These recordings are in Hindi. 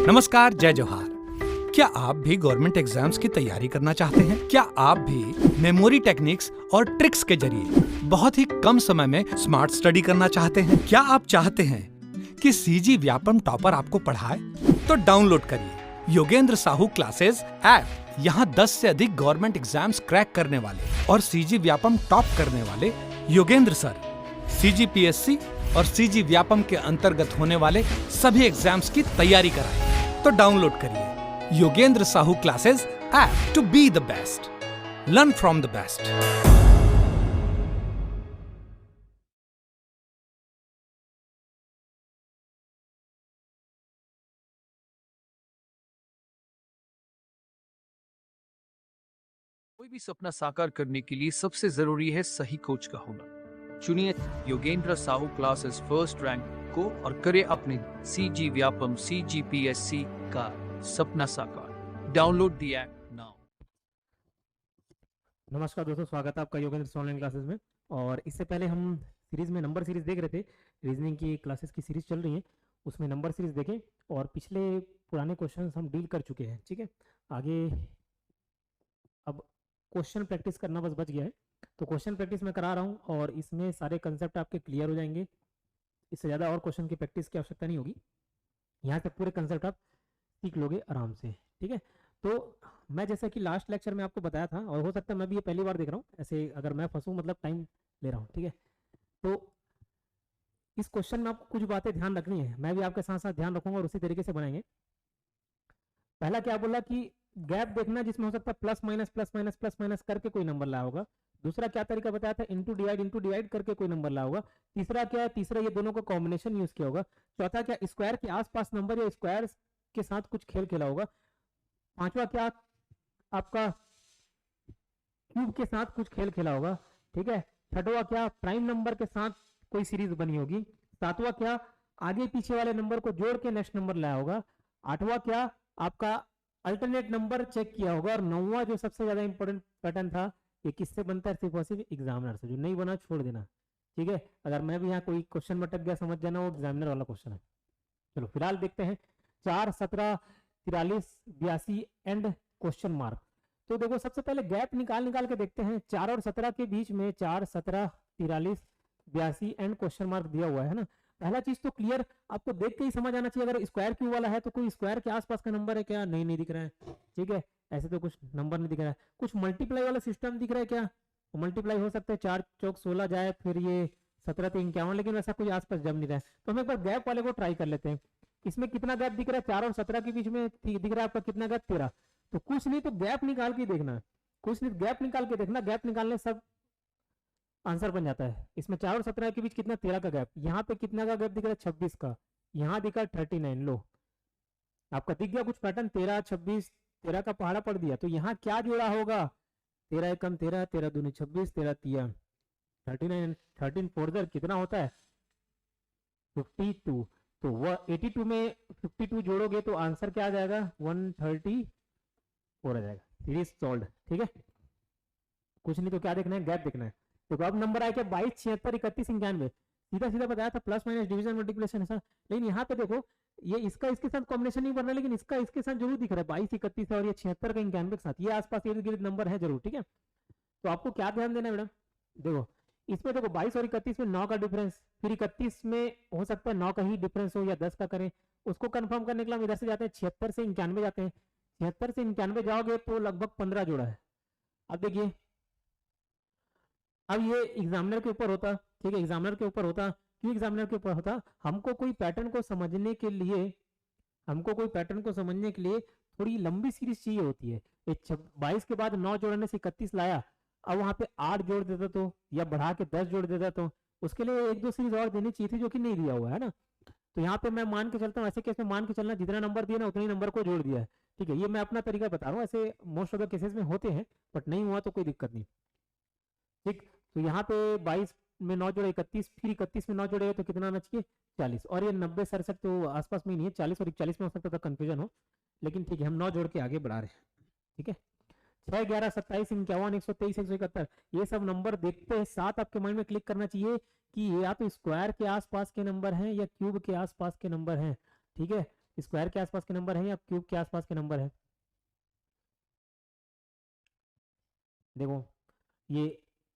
नमस्कार, जय जोहार। क्या आप भी गवर्नमेंट एग्जाम्स की तैयारी करना चाहते हैं? क्या आप भी मेमोरी टेक्निक्स और ट्रिक्स के जरिए बहुत ही कम समय में स्मार्ट स्टडी करना चाहते हैं? क्या आप चाहते हैं कि सीजी व्यापम टॉपर आपको पढ़ाए? तो डाउनलोड करिए योगेंद्र साहू क्लासेस ऐप। यहाँ 10 से अधिक गवर्नमेंट एग्जाम्स क्रैक करने वाले और सीजी व्यापम टॉप करने वाले योगेंद्र सर सीजीपीएससी और सीजी व्यापम के अंतर्गत होने वाले सभी एग्जाम्स की तैयारी कराएं। तो डाउनलोड करिए Yogendra Sahu classes app to be the best, learn from the best. कोई भी सपना साकार करने के लिए सबसे जरूरी है सही कोच का होना। चुनिए Yogendra Sahu classes first rank को और करे अपने सीजी व्यापम सीजीपीएससी का सपना साकार। Download the app now. नमस्कार दोस्तों, स्वागत है आपका योगेंद्र ऑनलाइन क्लासेस में। और इससे पहले हम सीरीज में नंबर सीरीज देख रहे थे। रीजनिंग की क्लासेस की सीरीज चल रही है, उसमें नंबर सीरीज देखें और पिछले पुराने क्वेश्चंस हम डील कर चुके हैं। ठीक है, आगे अब क्वेश्चन प्रैक्टिस करना बस बच गया है। तो क्वेश्चन प्रैक्टिस मैं करा रहा हूँ और इसमें सारे कंसेप्ट आपके क्लियर हो जाएंगे। इससे ज़्यादा और क्वेश्चन की प्रैक्टिस की आवश्यकता नहीं होगी। यहाँ तक पूरे कंसेप्ट आप सीख लोगे आराम से। ठीक है, तो मैं जैसा कि लास्ट लेक्चर में आपको बताया था, और हो सकता है मैं भी ये पहली बार देख रहा हूँ, ऐसे अगर मैं फंसूँ मतलब टाइम ले रहा हूँ। ठीक है, तो इस क्वेश्चन में आपको कुछ बातें ध्यान रखनी है, मैं भी आपके साथ साथ ध्यान रखूंगा और उसी तरीके से बनाएंगे। पहला क्या बोला कि गैप देखना जिसमें हो सकता है प्लस माइनस करके कोई नंबर लाया होगा। दूसरा क्या तरीका बताया था, इंटू डिवाइड करके कोई नंबर लाया होगा। तीसरा क्या है, तीसरा ये दोनों का कॉम्बिनेशन यूज किया होगा। चौथा क्या, स्क्वायर के आसपास नंबर या स्क्वायर के साथ कुछ खेल खेला होगा। पांचवा क्या, आपका क्यूब के साथ कुछ खेल खेला होगा। ठीक है, छठवा क्या, प्राइम नंबर के साथ कोई सीरीज बनी होगी। सातवां क्या, आगे पीछे वाले नंबर को जोड़ के नेक्स्ट नंबर लाया होगा। आठवां क्या, आपका अल्टरनेट नंबर चेक किया होगा। और नौवां जो सबसे ज्यादा इंपॉर्टेंट पैटर्न था, ये किससे बनता है, सिर्फ और सिर्फ एग्जामिनर से। जो नहीं बना छोड़ देना। ठीक है, अगर मैं भी यहाँ कोई क्वेश्चन में अटक गया समझ जाना वो एग्जामिनर वाला क्वेश्चन है। चलो फिलहाल देखते हैं 4, 17, 43, 82 एंड क्वेश्चन मार्क। तो देखो सबसे पहले गैप निकाल के देखते हैं। 4 और 17 के बीच में 4, 17, 43, 82 एंड क्वेश्चन मार्क दिया हुआ है ना। पहला चीज तो क्लियर आपको देख के ही समझ आना चाहिए, अगर स्क्वायर क्यू वाला है तो कोई स्क्वायर के आसपास का नंबर है क्या, नहीं दिख रहा है। ठीक है, ऐसे तो कुछ नंबर नहीं दिख रहा है। कुछ मल्टीप्लाई वाला सिस्टम दिख रहा है क्या, मल्टीप्लाई हो सकता है, 4 चौक 16 जाए, फिर ये 17 3 51, लेकिन वैसा कोई आसपास जम नहीं रहा है। तो हम एक बार गैप वाले को ट्राई कर लेते हैं। इसमें कितना गैप दिख रहा है, 4 और 17 के बीच में दिख रहा है आपका कितना गैप, 13। तो कुछ नहीं तो गैप निकाल के देखना, कुछ नहीं गैप निकाल के देखना, गैप निकालने सब आंसर बन जाता है। इसमें 4 और 17 के बीच कितना, 13 का गैप। यहाँ पे कितना का गैप दिख रहा है, 26 का। यहाँ दिखा 39। लो आपका दिख गया कुछ पैटर्न, 13 26, 13 का पहाड़ा पड़ दिया। तो यहाँ क्या जोड़ा होगा, 13 एकम 13, 13 दूनी 26, 13 तिया 39, 13 फोर कितना होता है 52। तो वह 82 में 52 जोड़ोगे तो आंसर क्या आ जाएगा, 134 आ जाएगा। Series solve. ठीक है, कुछ नहीं तो क्या देखना है, गैप देखना है। तो अब नंबर आया क्या, 22, 76, 31, 91। सीधा सीधा बताया था प्लस माइनस डिवीजन मल्टीप्लिकेशन ऐसा। लेकिन यहाँ पे देखो ये इसका इसके साथ कॉम्बिनेशन नहीं बन रहा, लेकिन इसका इसके साथ जरूर दिख रहा है, 22, 31 और ये 76 का 91 के साथ, ये आसपास इर्द गिर्द नंबर है जरूर। ठीक है, तो आपको क्या ध्यान देना है मैडम, देखो इसमें देखो 22 और 31 में 9 का डिफरेंस, फिर 31 में हो सकता है 9 का ही डिफरेंस हो या 10 का करें। उसको कंफर्म करने के लिए हम इधर से जाते हैं, 76 से 91 जाते हैं। 76 से 91 जाओगे तो लगभग 15 जोड़ा है। अब देखिए, अब ये एग्जामिनर के ऊपर होता। ठीक है, एग्जामिनर के ऊपर होता, क्यों एग्जामिनर के ऊपर होता, हमको कोई पैटर्न को समझने के लिए, हमको कोई पैटर्न को समझने के लिए थोड़ी लंबी सीरीज चाहिए होती है। 22 के बाद 9 जोड़ने से 31 लाया, अब वहां पे 8 जोड़ देता तो, या बढ़ा के 10 जोड़ देता तो, उसके लिए 1-2 सीरीज और देनी चाहिए थी, जो कि नहीं दिया हुआ है ना। तो यहाँ पे मैं मान के चलता हूँ, ऐसे केस में मान के चलना, जितना नंबर दिया ना उतने नंबर को जोड़ दिया है। ठीक है, ये मैं अपना तरीका बता रहा हूँ, ऐसे मोस्ट ऑफ द केसेस में होते हैं, बट नहीं हुआ तो कोई दिक्कत नहीं। ठीक, तो यहाँ पे 22 में 9 जोड़े 31, फिर 31 में 9 जोड़े तो कितना आना चाहिए, 40। और ये 90 67 तो आसपास में ही नहीं है, 40 और 41 में हो सकता था कंफ्यूजन हो, लेकिन ठीक है हम 9 जोड़ के आगे बढ़ा रहे हैं। ठीक है, 6, 11, 27, 51, 123, 171, ये सब नंबर देखते हैं साथ आपके माइंड में क्लिक करना चाहिए कि ये या तो स्क्वायर के आसपास के नंबर हैं या क्यूब के आसपास के नंबर हैं। ठीक है, स्क्वायर के आसपास के नंबर है या क्यूब के आसपास के नंबर है? देखो ये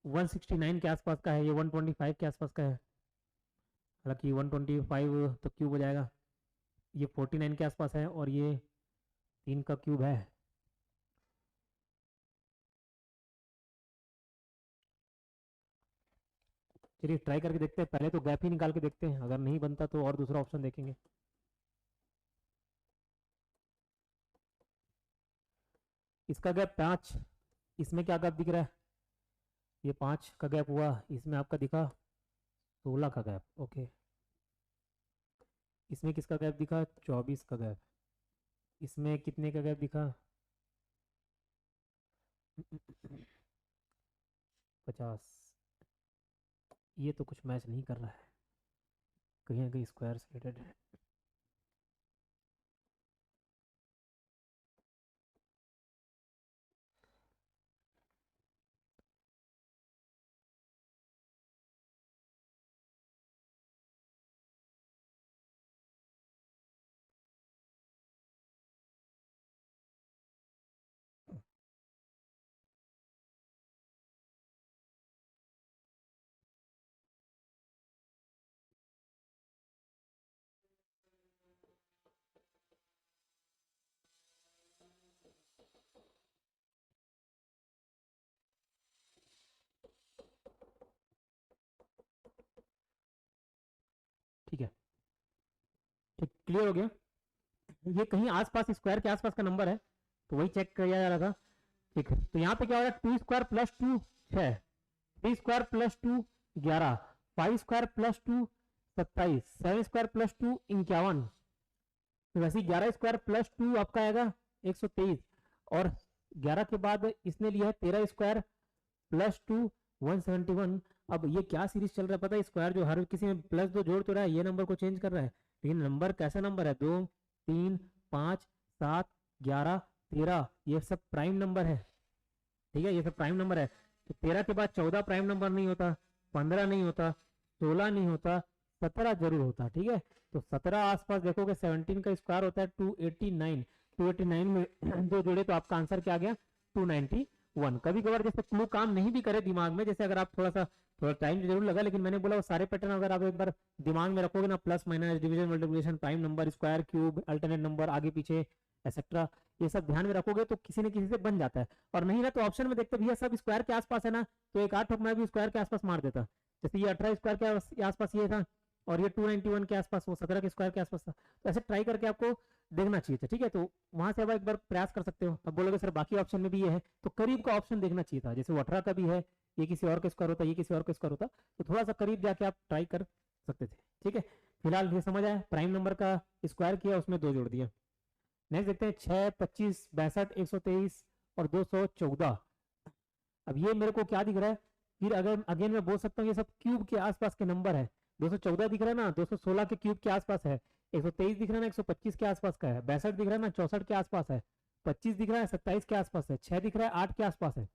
169 के आसपास का है, ये 125 के आसपास का है, हालांकि 125 तो क्यूब हो जाएगा, ये 49 के आसपास है और ये 3 का क्यूब है। चलिए ट्राई करके देखते हैं, पहले तो गैप ही निकाल के देखते हैं, अगर नहीं बनता तो और दूसरा ऑप्शन देखेंगे। इसका गैप 5, इसमें क्या गैप दिख रहा है? ये 5 का गैप हुआ, इसमें आपका दिखा 16 का गैप, ओके। इसमें किसका गैप दिखा? 24 का गैप। इसमें कितने का गैप दिखा? 50। ये तो कुछ मैच नहीं कर रहा है, कहीं ना कहीं स्क्वायर से रिलेटेड है। ठीक है, ठीक क्लियर हो गया। ये कहीं आसपास स्क्वायर के आसपास का नंबर है, तो वही चेक किया जा रहा था। ठीक है, तो यहाँ पे क्या हो रहा है? 2 square plus 2 6, 3 square plus 2 11, 5 square plus 2 27, 7 square plus 2 51। तो वैसे 11 स्क्वायर प्लस 2 आपका आएगा 123, और 11 के बाद इसने लिया है 13 स्क्वायर प्लस 2 171। अब ये क्या सीरीज चल रहा है पता है? स्क्वायर जो हर किसी में प्लस 2 जोड़ तो रहा है, ये नंबर को चेंज कर रहा है, लेकिन नंबर कैसा नंबर है? 2 3 5 7 11 13, ये सब प्राइम नंबर है। ठीक है, ये सब प्राइम नंबर है। तो 13 के बाद 14 प्राइम नंबर नहीं होता, 15 नहीं होता, 16 नहीं होता, 17 जरूर होता। ठीक है, तो 17 आसपास देखोगे, 17 का स्क्वायर होता है 289, 289 में दो जोड़े तो आपका आंसर क्या आ गया? 291। कभी कभार जैसे क्लू काम नहीं भी करे दिमाग में, जैसे अगर आप थोड़ा टाइम जरूर लगा, लेकिन मैंने बोला वो सारे पैटर्न अगर आप एक बार दिमाग में रखोगे ना, plus minus division multiplication prime number square cube alternate number आगे पीछे एक्सेट्रा, ये सब ध्यान में रखोगे तो किसी न किसी से बन जाता है। और नहीं ना तो ऑप्शन में देखते भैया सब स्क्वायर के आसपास है ना, तो एक 8 मैं भी स्क्वायर के आसपास मार देता, जैसे ये 18 स्क्वायर के आसपास ये था, और ये 291 के आसपास, वो 17 के स्क्वायर के आसपास था। तो ऐसे ट्राई करके आपको देखना चाहिए था। ठीक है, तो वहां से अब एक बार प्रयास कर सकते हो। अब बोलोगे सर बाकी ऑप्शन में भी ये है, तो करीब का ऑप्शन देखना चाहिए था, जैसे वो 18 का भी है, ये किसी और का स्क्वायर होता, ये किसी और का स्क्वायर होता, तो थोड़ा सा करीब जाके आप ट्राई कर सकते थे। ठीक है, फिलहाल ये समझ आया, प्राइम नंबर का स्क्वायर किया, उसमें 2 जोड़ दिया। नेक्स्ट देखते हैं 6 25 62 123 और 214। अब ये मेरे को क्या दिख रहा है? फिर अगर अगेन मैं बोल सकता हूँ ये सब क्यूब के आसपास के नंबर है। 214 दिख रहा है ना, 216 के क्यूब के आसपास है, 123 दिख रहा है ना, 125 के आसपास का है, 62 दिख रहा है ना, 64 के आसपास है, 25 दिख रहा है 27 के आसपास है, 6 दिख रहा है 8 के आसपास है।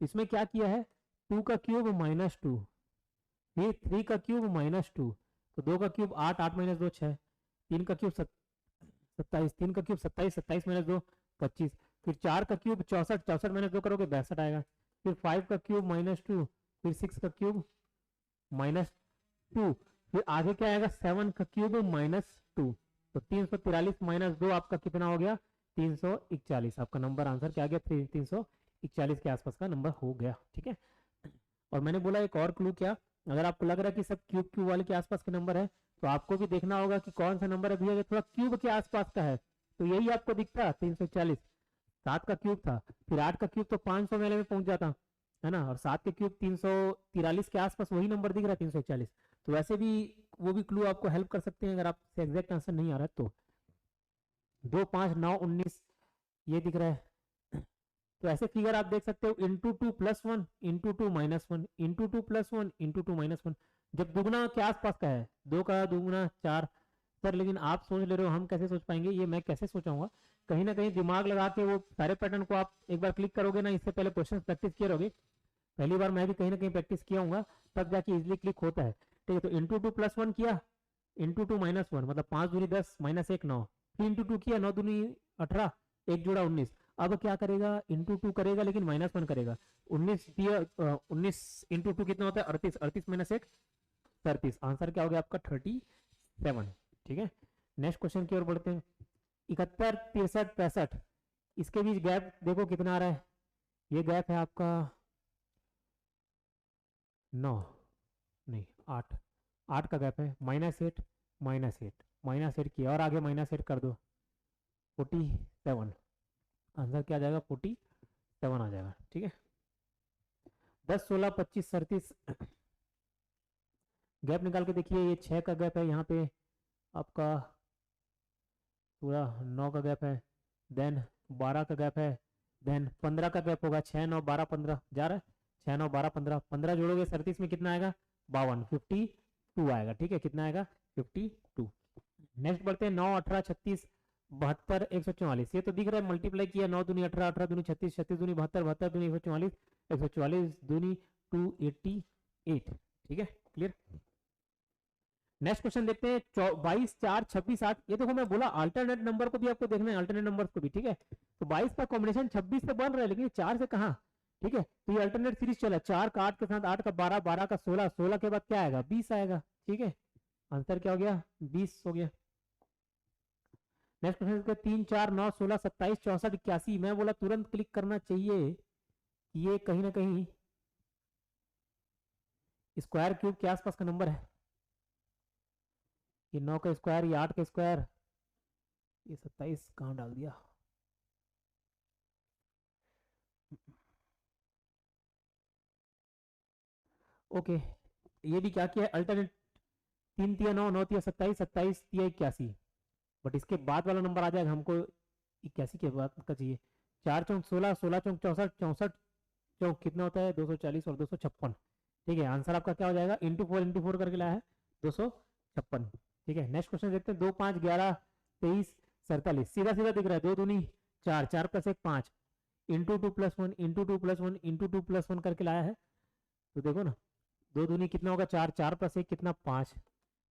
इसमें क्या किया है? 2 का क्यूब -2, फिर 3 का क्यूब -2, तो 2 का क्यूब 8, 8 - 2 6, 3 का क्यूब 27, 3 का क्यूब 27, 27 - 2 25, फिर 4 का क्यूब 64, 64 - 2 करोगे 62 आएगा, फिर 5 का क्यूब -2, फिर 6 का क्यूब -2, फिर आगे क्या आएगा? 7 का क्यूब -2, तो 343 - 2 आपका कितना हो गया? 341। आपका नंबर आंसर क्या आ गया? 341 के आसपास का नंबर हो गया। ठीक है, और मैंने बोला एक और क्लू क्या, अगर आपको लग रहा है कि सब क्यूब क्यूब वाले के आसपास के नंबर है, तो आपको भी देखना होगा कि कौन सा नंबर है भैया थोड़ा क्यूब के आसपास का है, तो यही आपको दिखता 341। 7 का क्यूब था, फिर 8 का क्यूब तो 500 मेले में पहुंच जाता है ना, और 7 के क्यूब 343 के आसपास वही नंबर दिख रहा है 341। तो वैसे भी वो भी क्लू आपको हेल्प कर सकते हैं अगर आपसे एग्जैक्ट आंसर नहीं आ रहा है तो। 2 5 9 19 ये दिख रहा है, तो ऐसे फिगर आप देख सकते हो, इंटू 2 + 1 इंटू 2 -1 इंटू 2 + 1 इंटू 2 -1, जब दुगना के आसपास का है, 2 का दुगना 4। सर लेकिन आप सोच ले रहे हो, हम कैसे सोच पाएंगे? ये मैं कैसे सोचाऊंगा? कहीं ना कहीं दिमाग लगा के वो सारे पैटर्न को आप एक बार क्लिक करोगे ना, इससे पहले क्वेश्चन प्रैक्टिस किए रहोगे, पहली बार मैं भी कहीं ना कहीं प्रैक्टिस किया हूँ, तब जाके इजिली क्लिक होता है। ठीक है, तो इंटू 2 + 1 किया, इंटू 2 -1 मतलब 5 दूनी 10 -1 9, फिर इंटू 2 किया 9 दूनी 18, एक जोड़ा 19। अब क्या करेगा, इंटू 2 करेगा लेकिन -1 करेगा। 19 दिया 19 इंटू 2 कितना होता है 38, 38 -1 37। आंसर क्या हो गया आपका 37। ठीक है, नेक्स्ट क्वेश्चन की ओर बढ़ते हैं। 71 63 65, इसके बीच गैप देखो कितना आ रहा है, ये गैप है आपका 9 नहीं 8, 8 का गैप है। -8 -8 -8 किया और आगे -8 कर दो 47। आंसर क्या आ जाएगा 47 आ जाएगा। ठीक है, 10 16 25 37, गैप निकाल के देखिए, ये 6 का गैप है, यहाँ पे आपका पूरा 9 का गैप है, देन 12 का गैप है, देन 15 का गैप होगा, 6 9 12 15 जा रहा है, 6 9 12 15, 15 जोड़ोगे 37 में कितना आएगा 52, 52 आएगा। ठीक है, कितना आएगा 52। नेक्स्ट बढ़ते हैं 9 18 36 72 144, ये तो दिख रहा है मल्टीप्लाई किया, 9 दूनी 18 18 दूनी 36 36 दूनी 72 72 दूनी 144 144 दूनी 288। ठीक है, क्लियर। नेक्स्ट क्वेश्चन देखते हैं 22 4 26 8, ये देखो मैं बोला अल्टरनेट नंबर को भी आपको देखना है, अल्टरनेट नंबर्स को भी। ठीक है, तो 22 का कॉम्बिनेशन 26 से बन रहा है लेकिन 4 से कहाँ। ठीक है, तो ये अल्टरनेट सीरीज चला, 4 का 8 के साथ 8 का 12 12 का 16 16 के बाद क्या आएगा 20 आएगा। ठीक है, आंसर क्या हो गया 20 हो गया। नेक्स्ट क्वेश्चन 3 4 9 16 27 64 81, मैं बोला तुरंत क्लिक करना चाहिए कि ये कहीं ना कहीं स्क्वायर क्यूब के आसपास का नंबर है। ये 9 का स्क्वायर, ये 8 का स्क्वायर, ये 27 कहाँ डाल दिया। ओके, ये भी क्या किया अल्टरनेट, 3 तिया 9 9 तिया 27 27 तिया 81, बट इसके बाद वाला नंबर आ जाएगा, हमको 81 के बाद का चाहिए। 4 चौक 16 16 चौक 64 64 चौक कितना होता है 240 और 256। ठीक है, आंसर आपका क्या हो जाएगा इंटू 4 करके लाया है 256। ठीक है, नेक्स्ट क्वेश्चन देखते हैं 2 5 11 23 47, सीधा सीधा दिख रहा है, 2 दूनी 4 4 + 1 5 इंटू 2 + 1 इंटू 2 + 1 इंटू 2 + 1 करके लाया है। तो देखो ना 2 दूनी कितना होगा 4 4 + 1 कितना 5,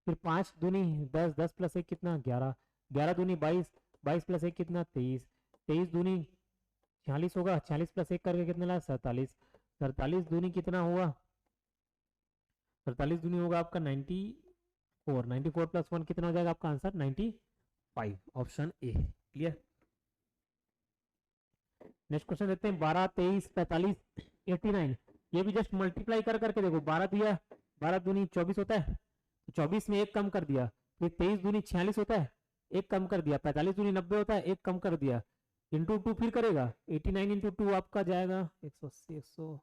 फिर 5 दूनी 10 10 + 1 कितना 11 11 दूनी 22 22 + 1 कितना 23 23 दूनी 46 होगा, 46 + 1 करके कितना लाया 47 47 दूनी कितना होगा 47 दूनी होगा आपका 94 94 + 1 कितना हो जाएगा आपका answer 95, option A. Clear. Next question देखते हैं 12 23 45 89, ये भी जस्ट मल्टीप्लाई कर करके देखो, 12 दिया 12 दूनी 24 होता है, 24 में एक कम कर दिया, फिर 23 दूनी 46 होता है, एक कम कर दिया, 45 दूनी 90 होता है, एक कम कर दिया, इंटू 2 फिर करेगा 89 इंटू 2 आपका जाएगा 180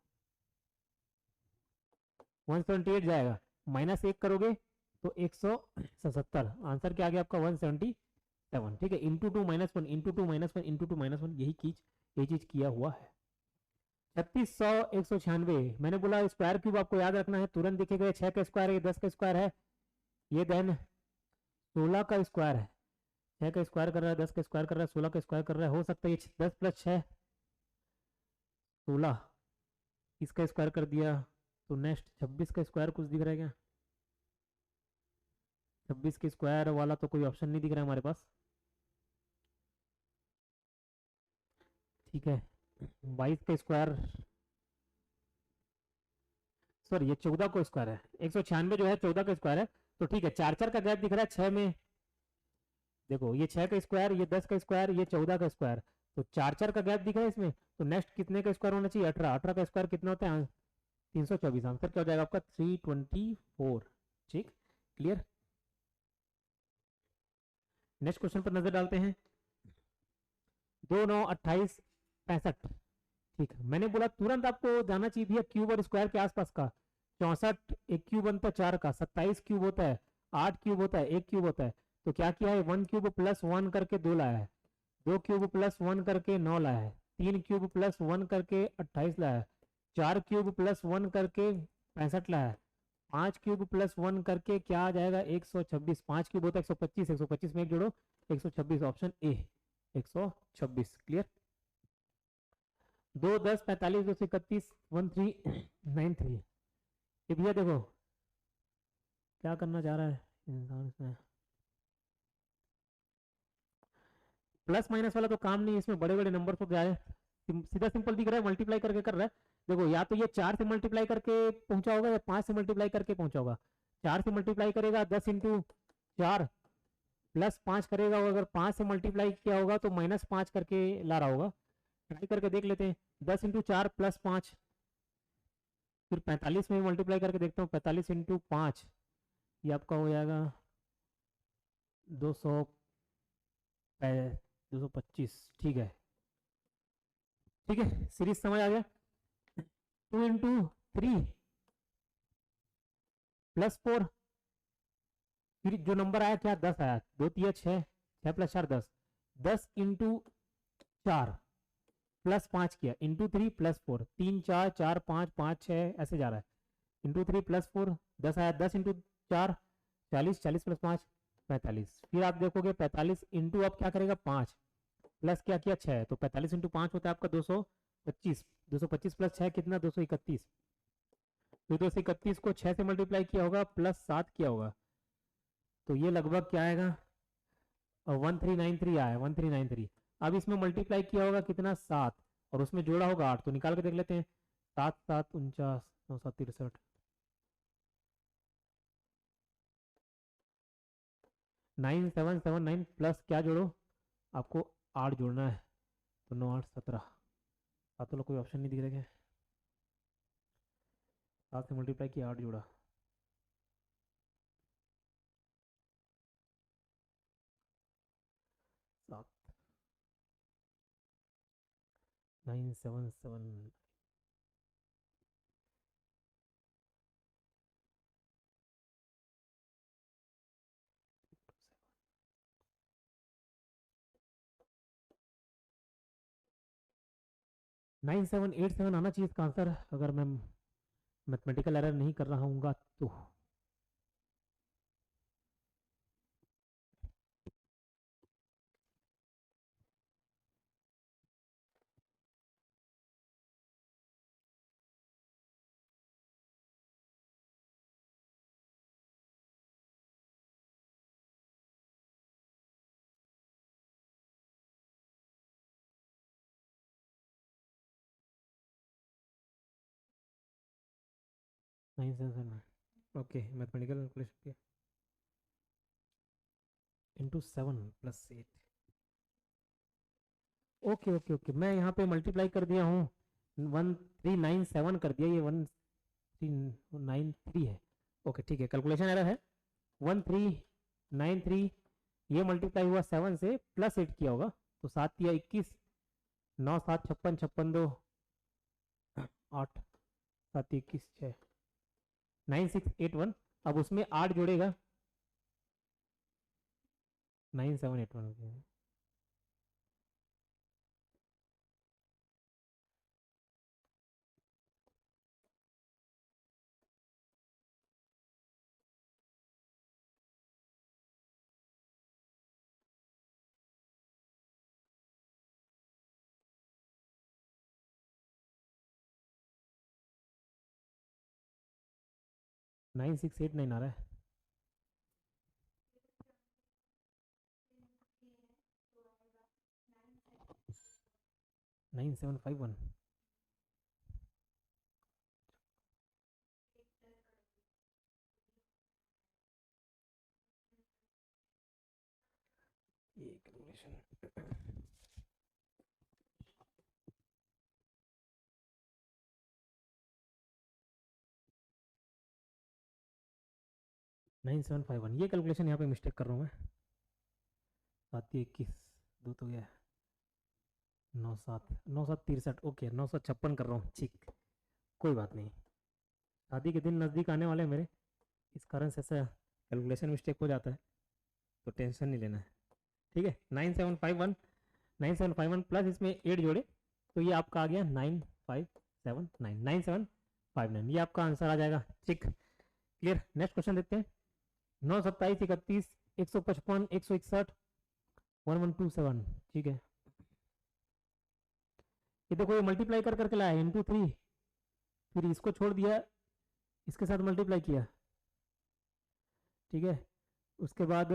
178 जाएगा, माइनस 1 करोगे तो 177, आंसर क्या आ गया आपका 177। ठीक है, इंटू 2 -1 इंटू 2 -1 इंटू 2 -1, यही चीज किया हुआ है। 3600 196, मैंने बोला स्क्वायर क्यूब आपको याद रखना है, तुरंत दिखेगा 6 का स्क्वायर है, ये 10 का स्क्वायर है, ये देन 16 का स्क्वायर है, 6 का स्क्वायर कर रहा है, 10 का स्क्वायर कर रहा है, 16 का स्क्वायर कर रहा है, हो सकता है ये 10 + 6 16, इसका स्क्वायर कर दिया, तो नेक्स्ट 26 का स्क्वायर कुछ दिख रहा है क्या, 26 के स्क्वायर वाला तो कोई ऑप्शन नहीं दिख रहा है हमारे पास। ठीक है, 22 का स्क्वायर, सॉरी ये 14 का स्क्वायर है, 196 जो है 14 का स्क्वायर है, तो ठीक है 4 4 का गैप दिख रहा है 6 में, देखो ये 6 का स्क्वायर, ये 10 का स्क्वायर, ये 14 का स्क्वायर, तो 4 4 का गैप दिख रहा है इसमें, तो नेक्स्ट कितने का स्क्वायर होना चाहिए 18 18 का स्क्वायर कितना होता है 324, आंसर क्या हो जाएगा आपका 324। ठीक, क्लियर। नेक्स्ट क्वेश्चन पर नजर डालते हैं 2 9 28 65, ठीक है, मैंने बोला तुरंत आपको जाना चाहिए भैया क्यूब और स्क्वायर के आसपास का, 64 एक क्यूब बनता है 4 का, 27 क्यूब होता है, 8 क्यूब होता है, 1 क्यूब होता है, तो क्या किया है 1 क्यूब + 1 करके 2 लाया है, 2 क्यूब + 1 करके 9 लाया है, 3 क्यूब + 1 करके 28 लाया है, 4 क्यूब + 1 करके 65 लाया है, 5 क्यूब + 1 करके क्या आ जाएगा 126, 5 क्यूब होता है 125, 125 में एक जोड़ो 126, ऑप्शन ए 126। क्लियर। 2 10 45 2 31 1393, ये भैया देखो क्या करना चाह रहा है प्लस माइनस वाला तो काम नहीं है, इसमें बड़े बड़े नंबर को क्या है, सीधा सिंपल दिख रहा है, मल्टीप्लाई करके कर रहा है। देखो या तो ये 4 से मल्टीप्लाई करके पहुंचा होगा या 5 से मल्टीप्लाई करके पहुंचा होगा। 4 से मल्टीप्लाई करेगा 10 इंटू 4 प्लस 5 करेगा, और अगर 5 से मल्टीप्लाई किया होगा तो माइनस 5 करके ला रहा होगा। ट्राई करके देख लेते हैं। 10 इंटू 4 प्लस 5, फिर 45 में मल्टीप्लाई करके देखता हूँ। 45 इंटू 5 ये आपका हो जाएगा 200 225। ठीक है, ठीक है, सीरीज समझ आ गया। 2 इंटू 3 प्लस 4, फिर जो नंबर आया क्या 10 आया, 2 3 6, 6 प्लस 4 10, 10 इंटू 4 प्लस 5 किया, इंटू 3 प्लस 4, 3 4 4 5 5 6 ऐसे जा रहा है। इंटू 3 प्लस 4 10 आया, 10 इंटू 4 40, 40 प्लस 5 45। फिर आप देखोगे 45 इंटू अब क्या करेगा 5 प्लस क्या किया 6, तो 45 इंटू 5 होता है आपका 225। 225 प्लस 6 कितना 231। तो 231 को 6 से मल्टीप्लाई किया होगा प्लस 7 किया होगा, तो ये लगभग क्या आएगा 1393 आया, 1393। अब इसमें मल्टीप्लाई किया होगा कितना 7, और उसमें जोड़ा होगा 8, तो निकाल के देख लेते हैं। 7 7 49 9 7 63, 9779 प्लस क्या जोड़ो, आपको 8 जोड़ना है, तो 9 8 17। सातों लोग कोई ऑप्शन नहीं दिख रहा है, 7 से मल्टीप्लाई किया 8 जोड़ा, 7 977। नाइन सेवन एट सेवन आना चाहिए इसका आंसर, अगर मैं मैथमेटिकल एरर नहीं कर रहा हूँ तो। Nine seven, okay, mathematical calculation into 7 plus 8। Okay okay okay, मैं यहाँ पे मल्टीप्लाई कर दिया हूँ, 1397 कर दिया, ये 1393 है। ओके ठीक है, कैलकुलेशन एरर है। 1393 ये मल्टीप्लाई हुआ 7 से प्लस 8 किया होगा, तो 7 या 21, 9 7 56 56 2 8 7 21 6 9681। अब उसमें 8 जोड़ेगा 9781। 9689 आ रहा है। Nine seven five one. ये कैलकुलेशन 9751, ये कैलकुलेशन यहाँ पे मिस्टेक कर रहा हूँ मैं। 7 21 2 तो गया 9 7 9 7 63, ओके 956 कर रहा हूँ, ठीक, कोई बात नहीं। शादी के दिन नज़दीक आने वाले हैं मेरे, इस कारण से ऐसा कैलकुलेशन मिस्टेक हो जाता है, तो टेंशन नहीं लेना है, ठीक है। 9751 9751 प्लस इसमें 8 जोड़े, तो ये आपका आ गया 9579 9759, ये आपका आंसर आ जाएगा, ठीक क्लियर। नेक्स्ट क्वेश्चन देखते हैं। 9 27 31 155 161 1127, ठीक है। ये देखो ये मल्टीप्लाई कर करके लाया इंटू 3, फिर इसको छोड़ दिया, इसके साथ मल्टीप्लाई किया, ठीक है। उसके बाद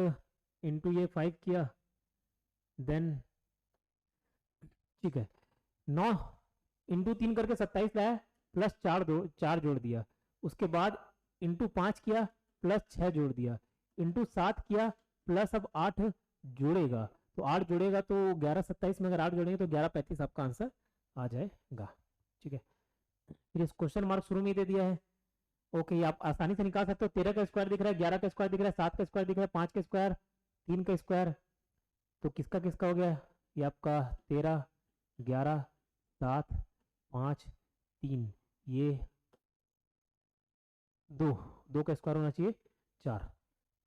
इंटू ये 5 किया, देन ठीक है 9 इंटू 3 करके 27 लाया, प्लस 4 जोड़ दिया, उसके बाद इंटू 5 किया प्लस 6 जोड़ दिया, इंटू 7 किया प्लस अब 8 जोड़ेगा, तो 8 जोड़ेगा तो 11 27 में अगर 8 जोड़ेंगे तो 11 35 आपका आंसर आ जाएगा। ठीक है, फिर इस क्वेश्चन मार्क शुरू में ही दे दिया है। ओके, आप आसानी से निकाल सकते हो। 13 का स्क्वायर दिख रहा है, 11 का स्क्वायर दिख रहा है, 7 का स्क्वायर दिख रहा है, 5 का स्क्वायर, 3 का स्क्वायर, तो किसका किसका हो गया, ये आपका 13 11 7 5 3, ये 2 का स्क्वायर होना चाहिए 4।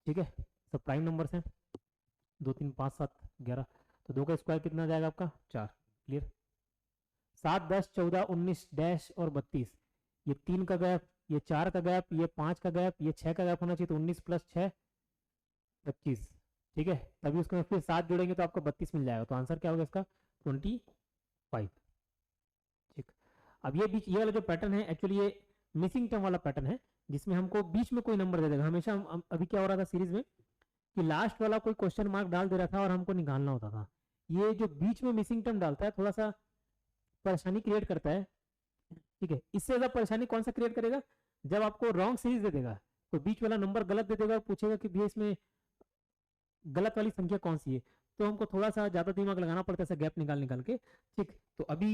ठीक है, सब प्राइम नंबर्स हैं, 2 3 5 7 11, तो 2 का स्क्वायर कितना जाएगा आपका 4। क्लियर। 7 10 14 19 डैश और 32, ये 3 का गैप, ये 4 का गैप, ये 5 का गैप, ये 6 का गैप होना चाहिए, तो 19 प्लस 6 25। ठीक है, तभी उसको फिर 7 जोड़ेंगे तो आपको 32 मिल जाएगा, तो आंसर क्या होगा इसका 25। ठीक, अब ये बीच ये वाला जो पैटर्न है एक्चुअली ये मिसिंग टर्म वाला पैटर्न है, जिसमें हमको बीच में कोई नंबर दे देगा हमेशा। अभी क्या हो रहा था सीरीज में कि लास्ट वाला कोई क्वेश्चन मार्क डाल दे रहा था और हमको निकालना होता था। ये जो बीच में मिसिंग टर्म डालता है थोड़ा सा परेशानी क्रिएट करता है। ठीक है, इससे ज्यादा परेशानी कौन सा क्रिएट करेगा, जब आपको रॉन्ग सीरीज दे देगा, तो बीच वाला नंबर गलत दे देगा और पूछेगा कि भैया इसमें गलत वाली संख्या कौन सी है, तो हमको थोड़ा सा ज्यादा दिमाग लगाना पड़ता है ऐसा गैप निकाल निकाल के। ठीक, तो अभी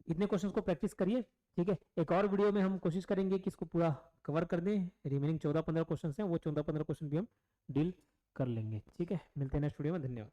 इतने क्वेश्चंस को प्रैक्टिस करिए। ठीक है, एक और वीडियो में हम कोशिश करेंगे कि इसको पूरा कवर कर दें। रिमेनिंग 14-15 क्वेश्चन हैं, वो 14-15 क्वेश्चन भी हम डील कर लेंगे। ठीक है, मिलते हैं नेक्स्ट वीडियो में, धन्यवाद।